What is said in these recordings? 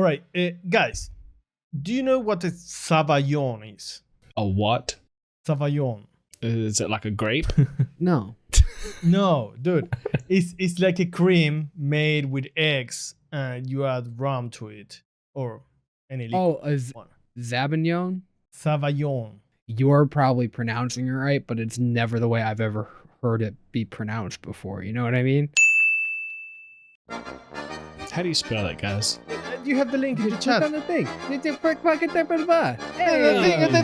All right, guys, do you know what a Zabaglione is? A what? Zabaglione. Is it like a grape? No. No, dude. It's like a cream made with eggs and you add rum to it or any liquid. Oh, a one. Zabaglione? Zabaglione. You're probably pronouncing it right, but it's never the way I've ever heard it be pronounced before. You know what I mean? How do you spell it, guys? You have the link in the Click chat. on the thing. Hey, The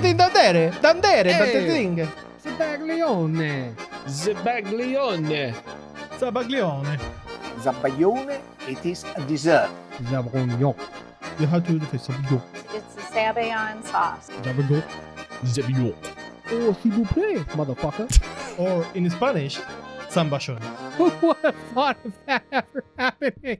thing down there, Hey. the thing. Zabaglione. Zabaglione. Zabaglione. Zabaglione, it is a dessert. Zabaglione. You have to do the face. Zabaglione. It's the Sabayon sauce. Zabaglione. Zabaglione. Oh, s'il vous plaît, motherfucker. Or in Spanish, Zambachon. Who would have thought of that ever happening?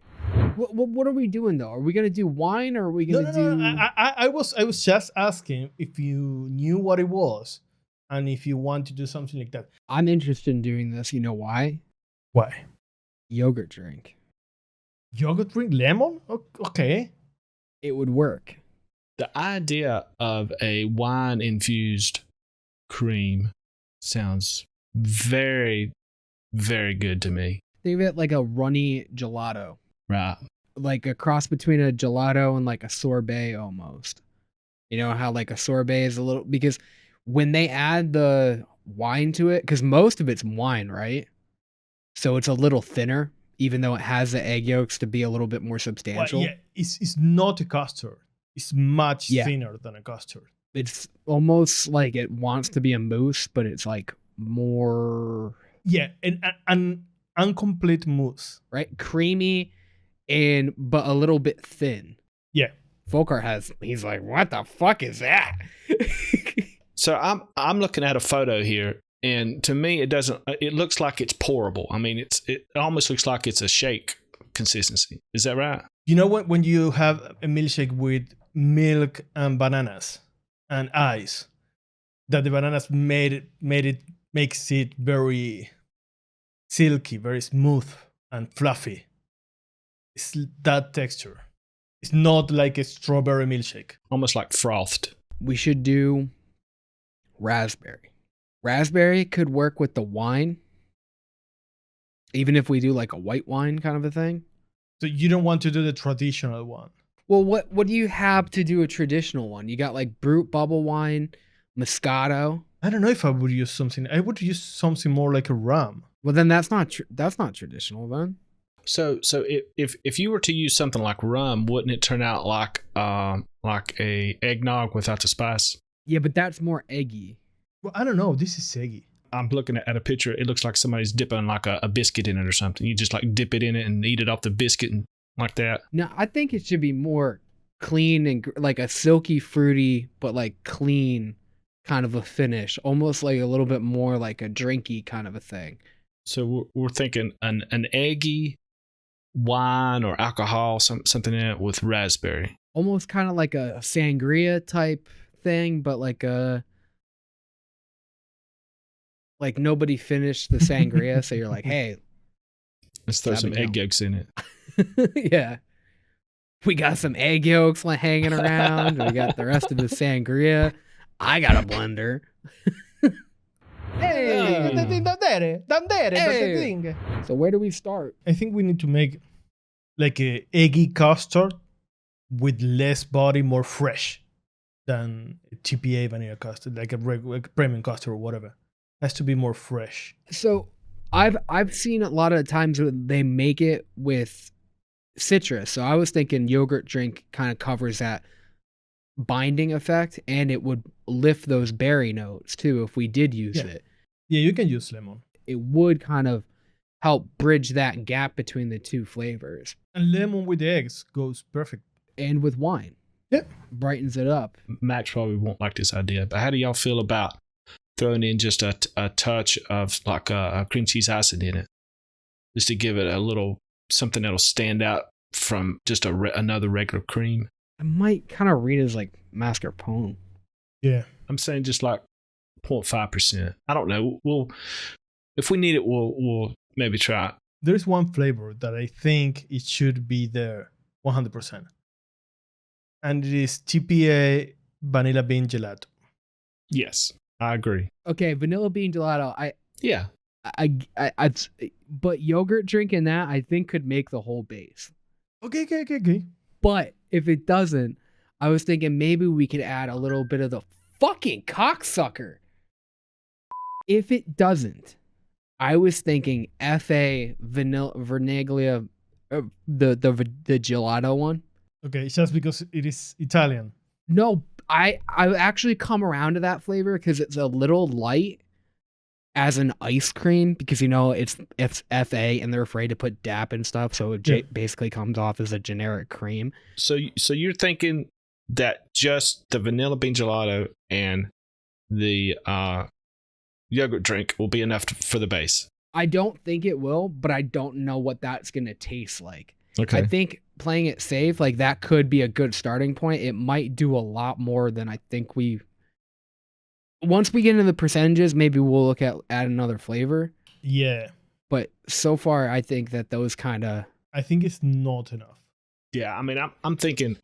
What are we doing though? Are we gonna do wine or are we No, gonna no, do? no. I was just asking if you knew what it was and if you want to do something like that. I'm interested in doing this. You know why? Why? Yogurt drink. Yogurt drink lemon? Okay. It would work. The idea of a wine infused cream sounds very, very good to me. Think of it like a runny gelato. Right. Like a cross between a gelato and like a sorbet almost. You know how like a sorbet is a little, because when they add the wine to it, because most of it's wine, right? So it's a little thinner, even though it has the egg yolks to be a little bit more Well, substantial. yeah, it's not a custard. It's much Yeah. thinner than a custard. It's almost like it wants to be a mousse, but it's like more, Yeah, an incomplete mousse. right? Creamy and but a little bit thin. Yeah. Volkart he's like, what the fuck is that? So I'm looking at a photo here, and to me it looks like it's pourable. I mean, it almost looks like it's a shake consistency. Is that right? You know when you have a milkshake with milk and bananas and ice, that the bananas makes it very silky, very smooth and fluffy. It's that texture. It's not like a strawberry milkshake. Almost like frothed. We should do raspberry. Raspberry could work with the wine, even if we do like a white wine kind of a thing. So you don't want to do the traditional one. Well, what do you have to do a traditional one? You got like Brut bubble wine, Moscato. I don't know if I would use something. I would use something more like a rum. Well, then that's not traditional then. So if you were to use something like rum, wouldn't it turn out like a eggnog without the spice? Yeah, but that's more eggy. Well, I don't know. This is eggy. I'm looking at a picture. It looks like somebody's dipping like a biscuit in it or something. You just like dip it in it and eat it off the biscuit and like that. No, I think it should be more clean and like a silky, fruity, but like clean kind of a finish, almost like a little bit more like a drinky kind of a thing. So we're thinking an eggy wine or alcohol, something in it with raspberry. Almost kind of like a sangria type thing, but like nobody finished the sangria, so you're like, hey, Let's throw some egg yolks in it. yeah, we got some egg yolks hanging around. We got the rest of the sangria. I got a blender. Hey. Hey. So where do we start? I think we need to make like a eggy custard with less body, more fresh than a TPA vanilla custard, like a regular premium custard or whatever. Has to be more fresh. So I've seen a lot of times when they make it with citrus. So I was thinking yogurt drink kind of covers that binding effect, and it would lift those berry notes too if we did use it. Yeah, you can use lemon. It would kind of help bridge that gap between the two flavors. And lemon with the eggs goes perfect. And with wine. Yeah. Brightens it up. Max probably won't like this idea, but how do y'all feel about throwing in just a touch of like a cream cheese icing in it, just to give it a little something that'll stand out from just another regular cream? I might kind of read it as like mascarpone. Yeah. I'm saying just like 0.5%. I don't know. If we need it, we'll maybe try it. There's one flavor that I think it should be there 100%. and it is TPA vanilla bean gelato. Yes, I agree. Okay, vanilla bean gelato. Yeah. But yogurt drink in that I think could make the whole base. Okay. But if it doesn't, I was thinking maybe we could add a little bit of the fucking cocksucker. If it doesn't, I was thinking FA vanilla vernaglia, the gelato one. Okay, just because it is Italian. No, I actually come around to that flavor because it's a little light as an ice cream because it's FA and they're afraid to put DAP and stuff, so it basically comes off as a generic cream. So you're thinking that just the vanilla bean gelato and the yogurt drink will be enough for the base? I don't think it will, but I don't know what that's gonna taste like. Okay. I think playing it safe, like that could be a good starting point. It might do a lot more than I think once we get into the percentages, maybe we'll look at add another flavor. Yeah. But so far, I think that those kind of. I think it's not enough. Yeah, I mean, I'm thinking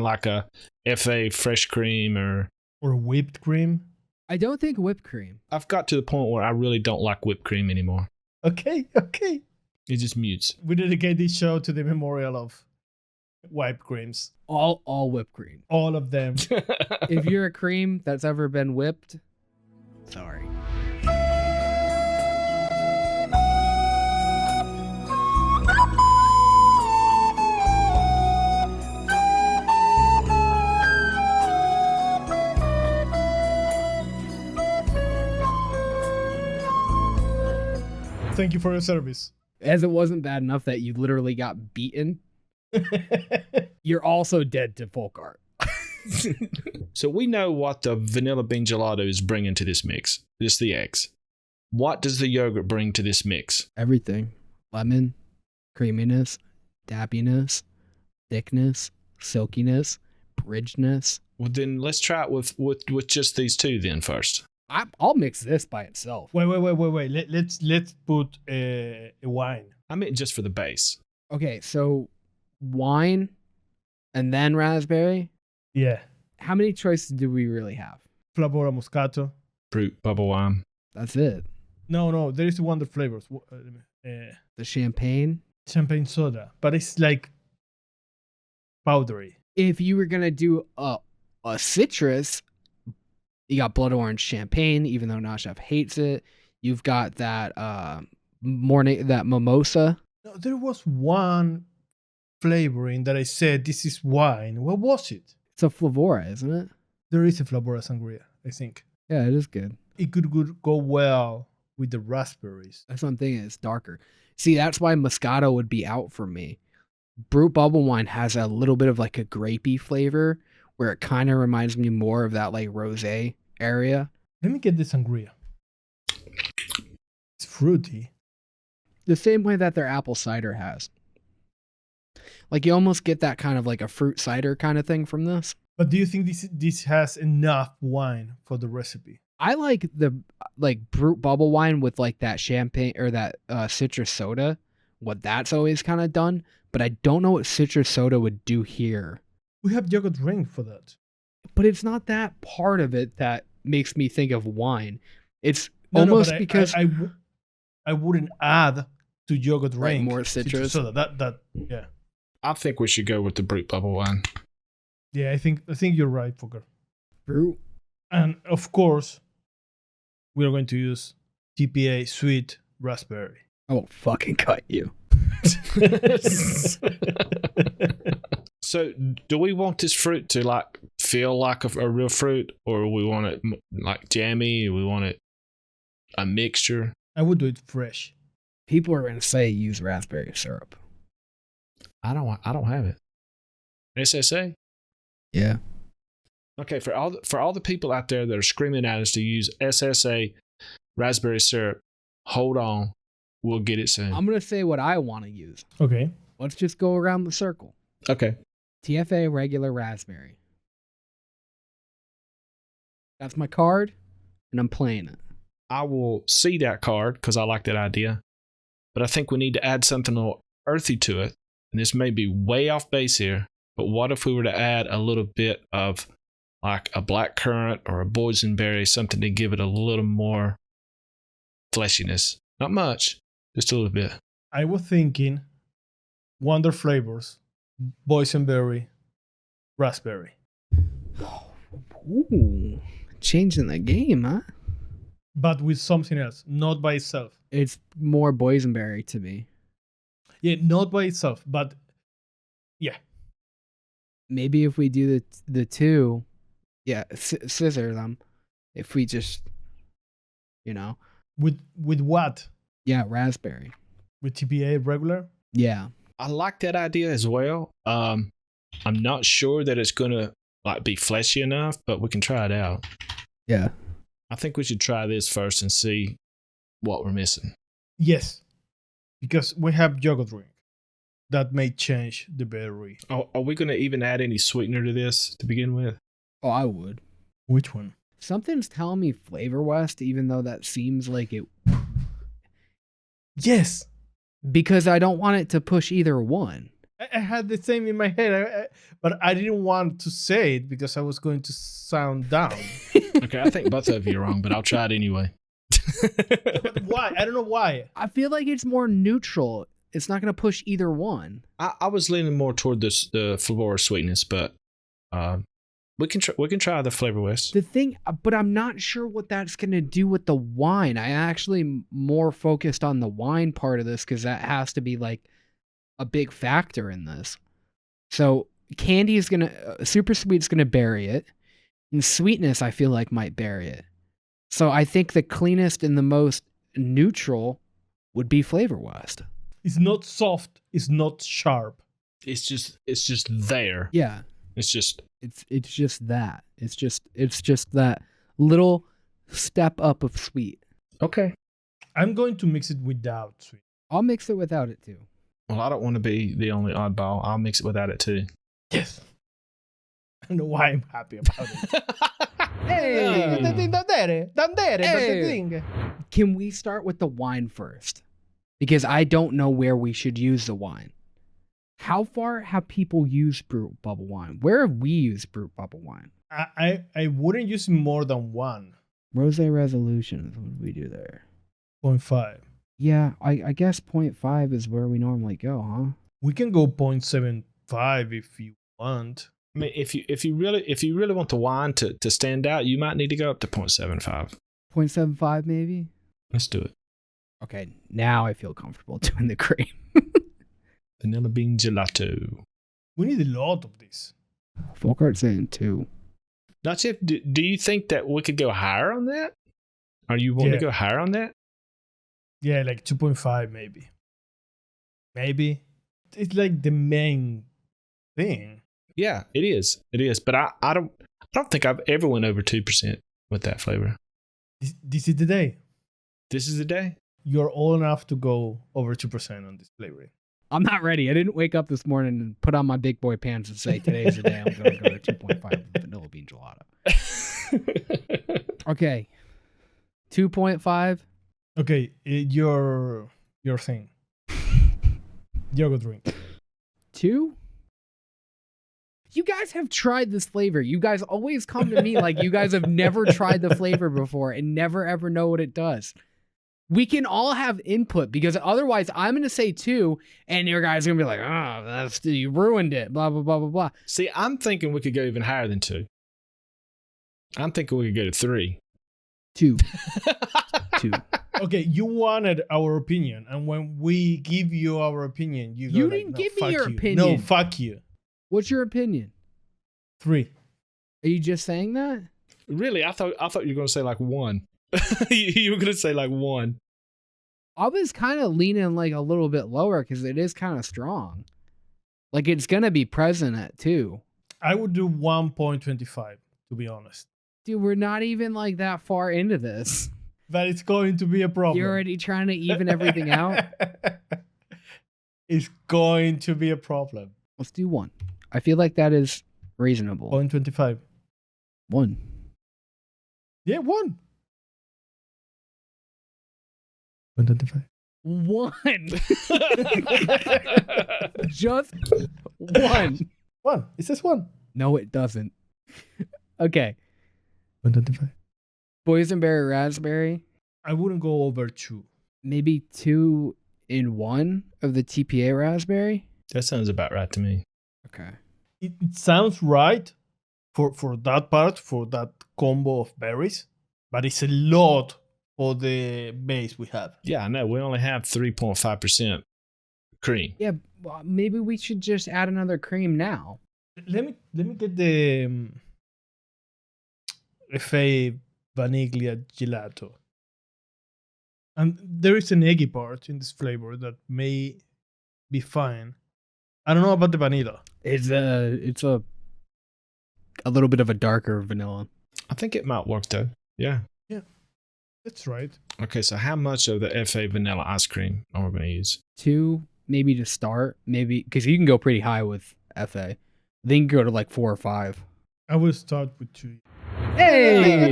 like a FA fresh cream or whipped cream. I don't think whipped cream. I've got to the point where I really don't like whipped cream anymore. Okay. It just mutes. We dedicate this show to the memorial of whipped creams. All whipped cream. All of them. If you're a cream that's ever been whipped, sorry. Thank you for your service. As it wasn't bad enough that you literally got beaten, you're also dead to folk art. So we know what the vanilla bean gelato is bringing to this mix. Just the eggs. What does the yogurt bring to this mix? Everything. Lemon, creaminess, dappiness, thickness, silkiness, bridgeness. Well, then let's try it with just these two then first. I'll mix this by itself. Wait. Let's put a wine. I mean, just for the base. Okay, so wine and then raspberry. Yeah. How many choices do we really have? Flavora Moscato. Fruit, bubble wine. That's it. No, there is one of the flavors. The champagne. Champagne soda, but it's like powdery. If you were gonna do a citrus, you got blood orange champagne, even though Nashef hates it. You've got that mimosa. No, there was one flavoring that I said this is wine. What was it? It's a flavora, isn't it? There is a flavora sangria, I think. Yeah, it is good. It could go well with the raspberries. That's what I'm thinking. It's darker. See, that's why Moscato would be out for me. Brut bubble wine has a little bit of like a grapey flavor where it kind of reminds me more of that like rosé area. Let me get the sangria. It's fruity. The same way that their apple cider has. Like you almost get that kind of like a fruit cider kind of thing from this. But do you think this has enough wine for the recipe? I like the Brut bubble wine with like that champagne or that citrus soda. What that's always kind of done, but I don't know what citrus soda would do here. We have yogurt drink for that. But it's not that part of it that makes me think of wine. It's almost because I wouldn't add to yogurt drink more citrus soda. That yeah. I think we should go with the Brut bubble wine. Yeah, I think you're right, Fucker. Brut. And of course, we are going to use TPA sweet raspberry. I will fucking cut you. So, do we want this fruit to like feel like a real fruit, or we want it like jammy? Or we want it a mixture? I would do it fresh. People are going to say use raspberry syrup. I don't have it. SSA. Yeah. Okay, for all the people out there that are screaming at us to use SSA raspberry syrup, hold on, we'll get it soon. I'm going to say what I want to use. Okay. Let's just go around the circle. Okay. TFA regular raspberry. That's my card, and I'm playing it. I will see that card because I like that idea, but I think we need to add something a little earthy to it. And this may be way off base here, But what if we were to add a little bit of like a black currant or a boysenberry, something to give it a little more fleshiness? Not much, just a little bit. I was thinking wonder flavors, boysenberry, raspberry. Ooh, changing the game, huh? But with something else, not by itself. It's more boysenberry to me. Yeah, not by itself, but yeah. Maybe if we do the two, yeah, scissor them. If we just, With what? yeah, raspberry. With TPA regular? Yeah. I like that idea as well. I'm not sure that it's gonna like be fleshy enough, but we can try it out. Yeah. I think we should try this first and see what we're missing. Yes. Because we have yogurt drink. That may change the berry. Are we gonna even add any sweetener to this to begin with? Oh, I would. Which one? Something's telling me Flavor West, even though that seems like it. Yes. Because I don't want it to push either one. I had the same in my head, but I didn't want to say it because I was going to sound down. Okay, I think both of you are wrong, but I'll try it anyway. But why? I don't know why. I feel like it's more neutral. It's not going to push either one. I was leaning more toward the floral sweetness, but we can try the Flavor West. The thing, but I'm not sure what that's going to do with the wine. I actually more focused on the wine part of this because that has to be like a big factor in this. So candy is going to, super sweet's going to bury it. And sweetness, I feel like, might bury it. So I think the cleanest and the most neutral would be Flavor West. It's not soft. It's not sharp. It's just there. Yeah. It's just that. It's just that little step up of sweet. okay. I'm going to mix it without sweet. I'll mix it without it too. Well, I don't want to be the only oddball. I'll mix it without it too. Yes. I don't know why I'm happy about it. Hey! Hey! Can we start with the wine first? Because I don't know where we should use the wine. How far have people used Brut Bubble Wine? Where have we used Brut Bubble Wine? I wouldn't use more than 1.5. Rosé Resolutions, what did we do there? Yeah, I guess 0.5 is where we normally go, huh? We can go 0.75 if you want. I mean, if you really want the wine to stand out, you might need to go up to 0.75. 0.75 maybe? Let's do it. Okay, now I feel comfortable doing the cream. Vanilla bean gelato. We need a lot of this. Folkart's saying 2. Now, Chip, do you think that we could go higher on that? Are you wanting to go higher on that? Yeah, like 2.5 maybe. Maybe. It's like the main thing. Yeah, it is. It is. But I don't think I've ever went over 2% with that flavor. This is the day. This is the day. You're old enough to go over 2% on this flavor. I'm not ready. I didn't wake up this morning and put on my big boy pants and say, today's the day I'm going to go to 2.5 vanilla bean gelato. Okay. 2.5. Okay, your thing. Yogurt drink. 2? You guys have tried this flavor. You guys always come to me like you guys have never tried the flavor before and never ever know what it does. We can all have input because otherwise I'm going to say 2 and your guys are going to be like, oh, you ruined it, blah, blah, blah, blah, blah. See, I'm thinking we could go even higher than 2. I'm thinking we could go to 3. 2. 2. Okay, you wanted our opinion, and when we give you our opinion, you You didn't give me your opinion. No, fuck you. What's your opinion? 3. Are you just saying that? Really? I thought you were going to say like 1. You were going to say like 1. I was kind of leaning like a little bit lower because it is kind of strong. Like it's going to be present at 2. I would do 1.25, to be honest. Dude, we're not even like that far into this. But it's going to be a problem. You're already trying to even everything out? It's going to be a problem. Let's do 1. I feel like that is reasonable. 0.25. 1. Yeah, 1. 1.25. 1. Just 1. 1. It says 1. No, it doesn't. Okay. 125. Boysenberry raspberry. I wouldn't go over 2. Maybe 2 in 1 of the TPA raspberry. That sounds about right to me. Okay. It sounds right for that part, for that combo of berries, but it's a lot for the base we have. Yeah, I know. We only have 3.5% cream. Yeah, well, maybe we should just add another cream now. Let me get the FA Vaniglia Gelato. And there is an eggy part in this flavor that may be fine. I don't know about the vanilla. It's a little bit of a darker vanilla. I think it might work though. Yeah. That's right. Okay, so how much of the FA vanilla ice cream are we going to use? 2, maybe to start, maybe because you can go pretty high with FA. Then you can go to like 4 or 5. I will start with 2. Hey! Hey!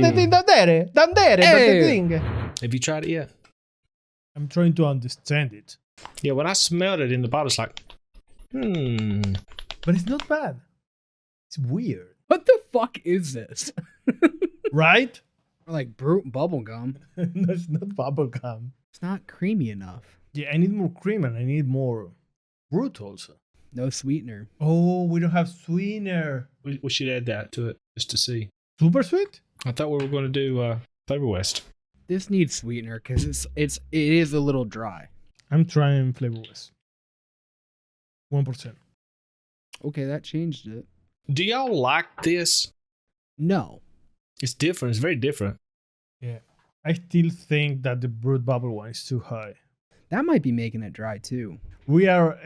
Have you tried it yet? I'm trying to understand it. Yeah, when I smelled it in the bottle, it's like, But it's not bad. It's weird. What the fuck is this? Right? Like brute bubble gum. No, it's not bubblegum. It's not creamy enough. Yeah, I need more cream and I need more fruit also. No sweetener. Oh, we don't have sweetener. we should add that to it just to see. Super sweet? I thought we were going to do Flavor West. This needs sweetener because it is a little dry. I'm trying Flavor West. 1%. Okay, that changed it. Do y'all like this? No. It's different. It's very different. Yeah. I still think that the brute bubble one is too high. That might be making it dry too. We are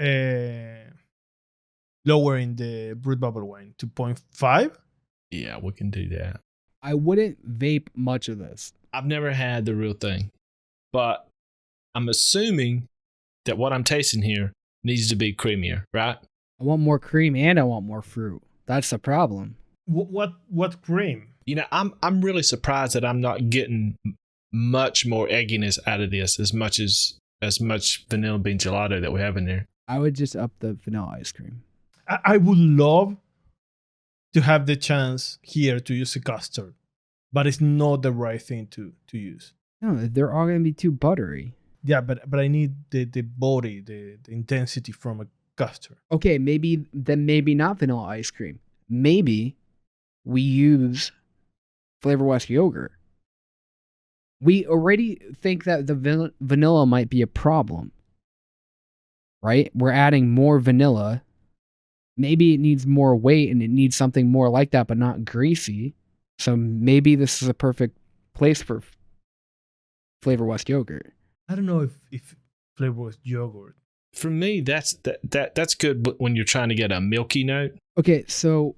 lowering the brute bubble wine to 0.5. Yeah, we can do that. I wouldn't vape much of this. I've never had the real thing, but I'm assuming that what I'm tasting here needs to be creamier, right? I want more cream and I want more fruit. That's the problem. What cream? You know, I'm really surprised that I'm not getting much more egginess out of this as much vanilla bean gelato that we have in there. I would just up the vanilla ice cream. I would love to have the chance here to use a custard, but it's not the right thing to use. No, they're all going to be too buttery. Yeah, but I need the body, the intensity from a custard. Okay, maybe not vanilla ice cream. Maybe we use Flavor West yogurt. We already think that the vanilla might be a problem, right? We're adding more vanilla. Maybe it needs more weight and it needs something more like that, but not greasy. So maybe this is a perfect place for Flavor West yogurt. I don't know if Flavor West yogurt. For me, that's good when you're trying to get a milky note. Okay, so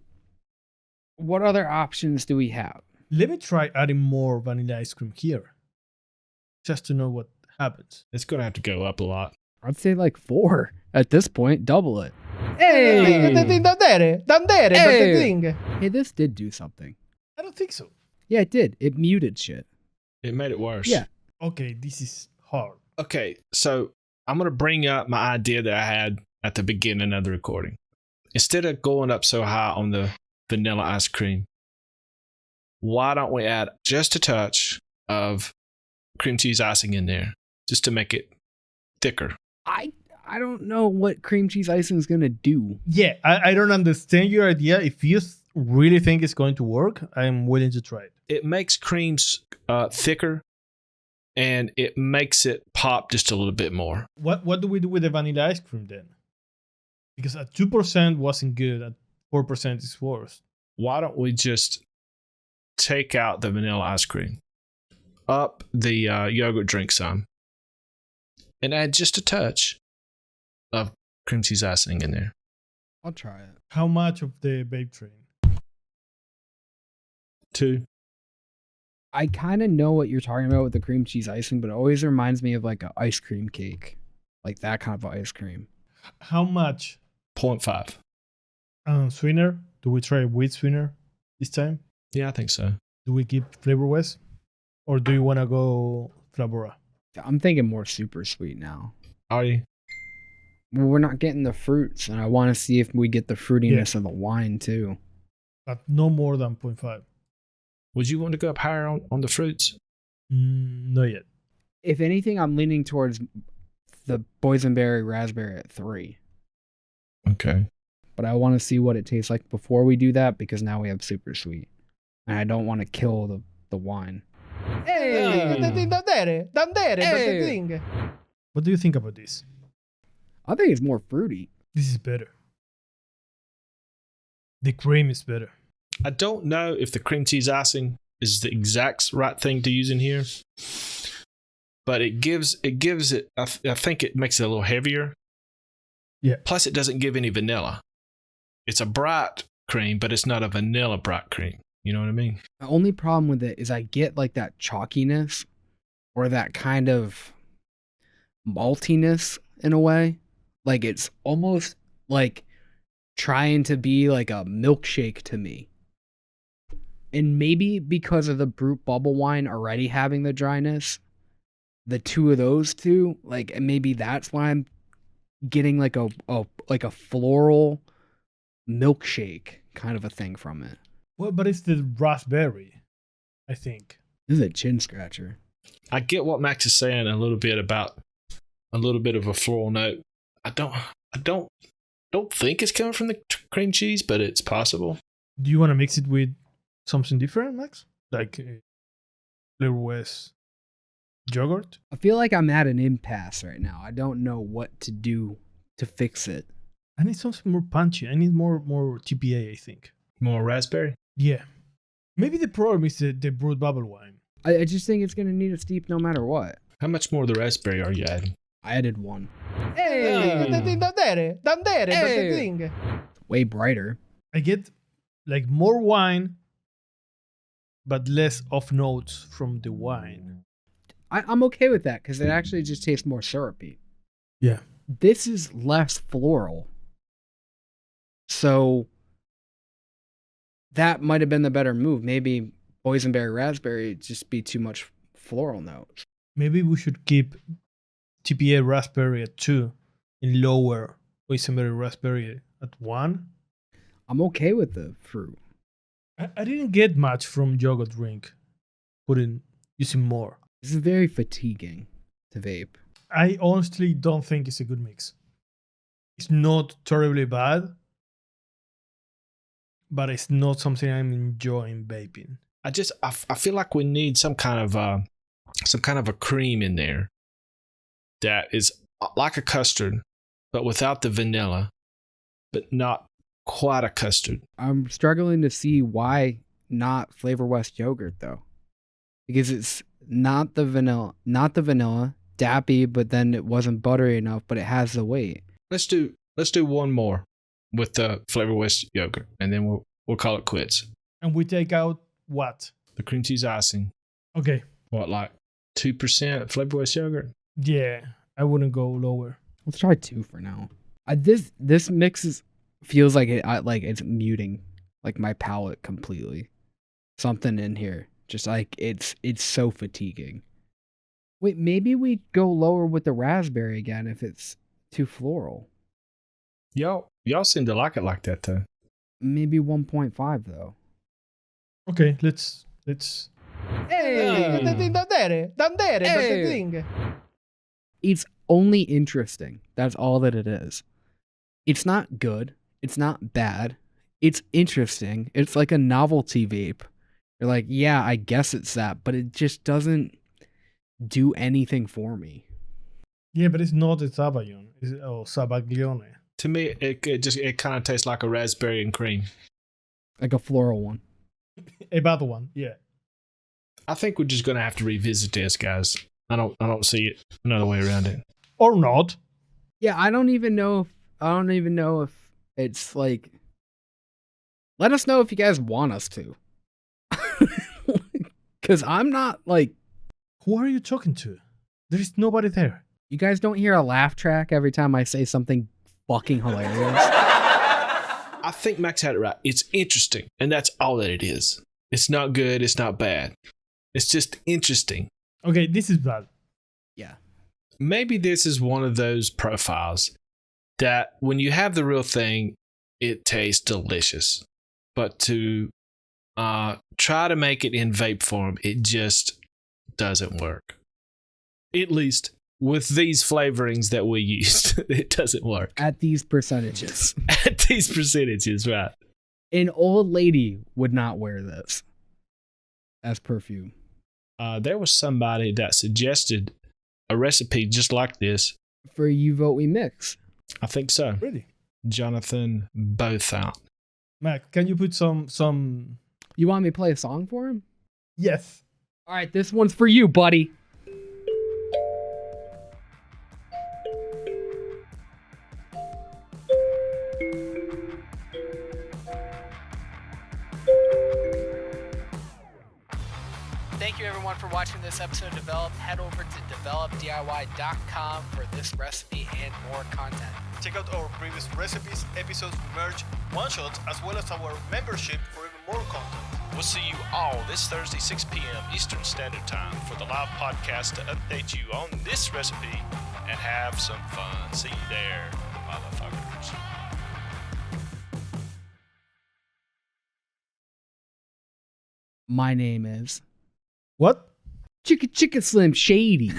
what other options do we have? Let me try adding more vanilla ice cream here, just to know what happens. It's going to have to go up a lot. I'd say like 4 at this point. Double it. Hey! Hey, this did do something. I don't think so. Yeah, it did. It muted shit. It made it worse. Yeah. Okay, this is hard. Okay, so I'm going to bring up my idea that I had at the beginning of the recording. Instead of going up so high on the vanilla ice cream, why don't we add just a touch of cream cheese icing in there just to make it thicker? I don't know what cream cheese icing is going to do. Yeah, I don't understand your idea. If you really think it's going to work, I'm willing to try it. It makes creams thicker and it makes it pop just a little bit more. What do we do with the vanilla ice cream then? Because at 2% wasn't good, at 4% is worse. Why don't we just take out the vanilla ice cream, up the yogurt drink some, and add just a touch of cream cheese icing in there? I'll try it. How much of the vape train? 2. I kind of know what you're talking about with the cream cheese icing, but it always reminds me of like an ice cream cake. Like that kind of ice cream. How much? 0.5. Sweetener? Do we try with sweetener this time? Yeah, I think so. Do we keep Flavor West? Or do you want to go Flavora? I'm thinking more super sweet now. Are you? Well, we're not getting the fruits, and I want to see if we get the fruitiness of the wine too. But no more than 0.5. Would you want to go up higher on the fruits? Not yet. If anything, I'm leaning towards the boysenberry raspberry at 3. Okay. But I want to see what it tastes like before we do that, because now we have super sweet, and I don't want to kill the wine. Hey! What do you think about this? I think it's more fruity. This is better. The cream is better. I don't know if the cream cheese icing is the exact right thing to use in here, but it gives it. I think it makes it a little heavier. Yeah. Plus, it doesn't give any vanilla. It's a bright cream, but it's not a vanilla bright cream. You know what I mean? The only problem with it is I get like that chalkiness or that kind of maltiness in a way. Like it's almost like trying to be like a milkshake to me. And maybe because of the Brut bubble wine already having the dryness, the two of those two, like, and maybe that's why I'm getting like a floral milkshake kind of a thing from it. Well, but it's the raspberry, I think. This is a chin scratcher. I get what Max is saying a little bit about a little bit of a floral note. I don't think it's coming from the cream cheese, but it's possible. Do you want to mix it with something different, Max? Like Flavor West yogurt? I feel like I'm at an impasse right now. I don't know what to do to fix it. I need something more punchy. I need more TPA, I think. More raspberry? Yeah. Maybe the problem is the Brut bubble wine. I just think it's going to need a steep no matter what. How much more of the raspberry are you adding? I added 1. Way brighter. I get like more wine, but less off notes from the wine. I'm okay with that because it actually just tastes more syrupy. Yeah. This is less floral. So that might have been the better move. Maybe boysenberry raspberry just be too much floral notes. Maybe we should keep TPA raspberry at 2 and lower boysenberry raspberry at 1. I'm okay with the fruit. I didn't get much from yogurt drink. Using more. This is very fatiguing to vape. I honestly don't think it's a good mix. It's not terribly bad, but it's not something I'm enjoying vaping. I feel like we need some kind of a cream in there that is like a custard, but without the vanilla, but not quite a custard. I'm struggling to see why not Flavor West yogurt though, because it's not the vanilla, dappy, but then it wasn't buttery enough, but it has the weight. Let's do one more with the Flavor West yogurt, and then we'll call it quits. And we take out what? The cream cheese icing. Okay. What, like 2% Flavor West yogurt? Yeah, I wouldn't go lower. Let's try 2 for now. This mix feels like it's muting like my palate completely. Something in here, just like it's so fatiguing. Wait, maybe we go lower with the raspberry again if it's too floral. Y'all seem to like it like that though. Maybe 1.5 though. Okay, let's. Hey! It's only interesting. That's all that it is. It's not good. It's not bad. It's interesting. It's like a novelty vape. You're like, yeah, I guess it's that, but it just doesn't do anything for me. Yeah, but it's not a Zabaglione. Zabaglione. To me, it kind of tastes like a raspberry and cream. Like a floral one. A bad one, yeah. I think we're just gonna have to revisit this, guys. I don't see it another way around it. Or not. Yeah, I don't even know if it's like. Let us know if you guys want us to. Because I'm not like. Who are you talking to? There is nobody there. You guys don't hear a laugh track every time I say something fucking hilarious? I think Max had it right. It's interesting, and that's all that it is. It's not good. It's not bad. It's just interesting. Okay, this is bad. Yeah. Maybe this is one of those profiles that when you have the real thing, it tastes delicious. But to try to make it in vape form, it just doesn't work. At least with these flavorings that we used, it doesn't work. At these percentages. At these percentages, right. An old lady would not wear this as perfume. There was somebody that suggested a recipe just like this. For You Vote We Mix. I think so. Really? Jonathan Bothout. Mac, can you put some? You want me to play a song for him? Yes. All right, this one's for you, buddy. Thank you everyone for watching this episode of Develop. Head over to developdiy.com for this recipe and more content. Check out our previous recipes, episodes, merch, one-shots, as well as our membership for even more content. We'll see you all this Thursday, 6 p.m. Eastern Standard Time for the live podcast to update you on this recipe and have some fun. See you there, motherfuckers. My name is What? Chicka Chicka Slim Shady.